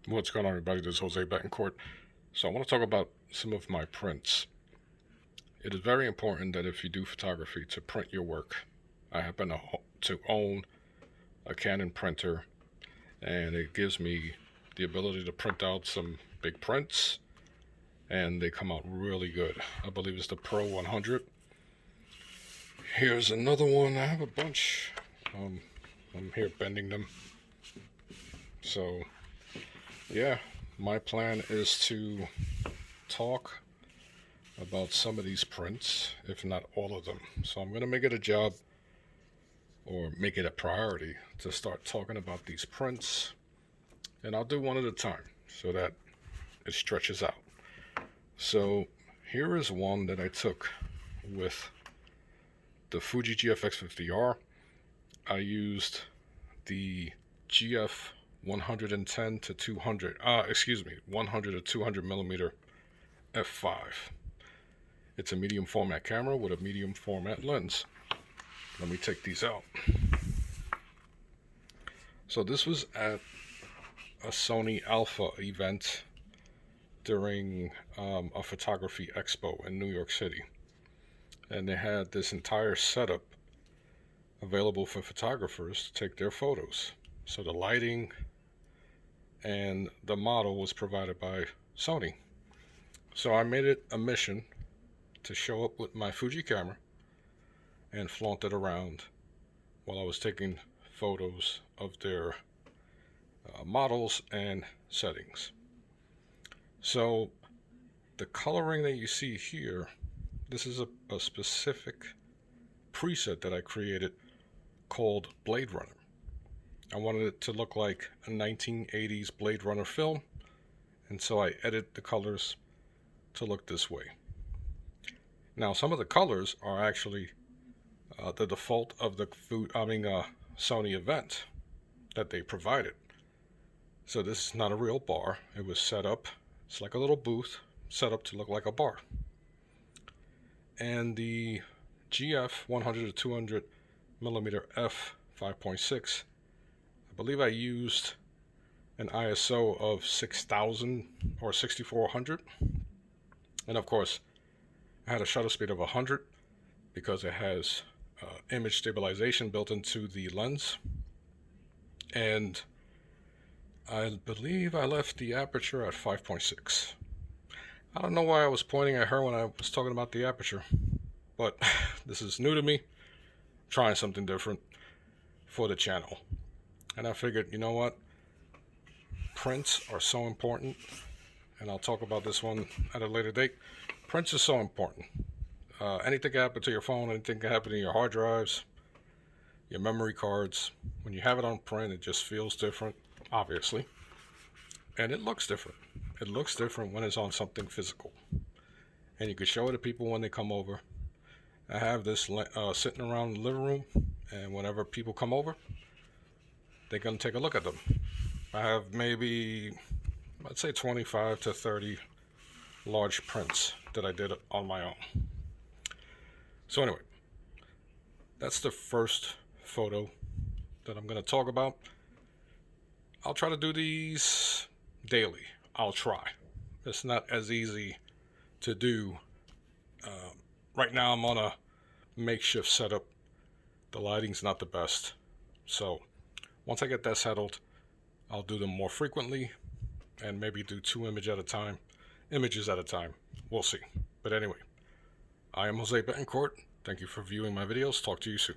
What's going on, everybody? This is Jose Betancourt. So I want to talk about some of my prints. It is very important that if you do photography to print your work. I happen to own a Canon printer, and it gives me the ability to print out some big prints, and they come out really good. I believe it's the Pro 100. Here's another one. I have a bunch. I'm here bending them. So yeah, my plan is to talk about some of these prints, if not all of them. So I'm going to make it a job, or make it a priority, to start talking about these prints. And I'll do one at a time so that it stretches out. So here is one that I took with the Fuji GFX 50R. I used the GF 110 to 200, 100 to 200 millimeter f5. It's a medium format camera with a medium format lens. Let me take these out. So this was at a Sony Alpha event during a photography expo in New York City. And they had this entire setup available for photographers to take their photos. So the lighting and the model was provided by Sony. So I made it a mission to show up with my Fuji camera and flaunt it around while I was taking photos of their models and settings. So the coloring that you see here, this is a specific preset that I created called Blade Runner. I wanted it to look like a 1980s Blade Runner film, and so I edited the colors to look this way. Now, some of the colors are actually the default of the Sony event that they provided. So this is not a real bar. It was set up, it's like a little booth set up to look like a bar. And the GF 100 to 200 millimeter f 5.6, I believe I used an ISO of 6000 or 6400. And of course, I had a shutter speed of 100 because it has image stabilization built into the lens. And I believe I left the aperture at 5.6. I don't know why I was pointing at her when I was talking about the aperture, but this is new to me, trying something different for the channel. And I figured, you know what? Prints are so important, and I'll talk about this one at a later date. Prints are so important. Anything can happen to your phone, anything can happen to your hard drives, your memory cards. When you have it on print, it just feels different, obviously. And it looks different. It looks different when it's on something physical. And you can show it to people when they come over. I have this sitting around the living room, and whenever people come over, they're going to take a look at them. I have maybe, I'd say 25 to 30 large prints that I did on my own. So anyway, that's the first photo that I'm going to talk about. I'll try to do these daily. I'll try. It's not as easy to do. Right now I'm on a makeshift setup. The lighting's not the best. So once I get that settled, I'll do them more frequently and maybe do two images at a time. We'll see. But anyway, I am Jose Betancourt. Thank you for viewing my videos. Talk to you soon.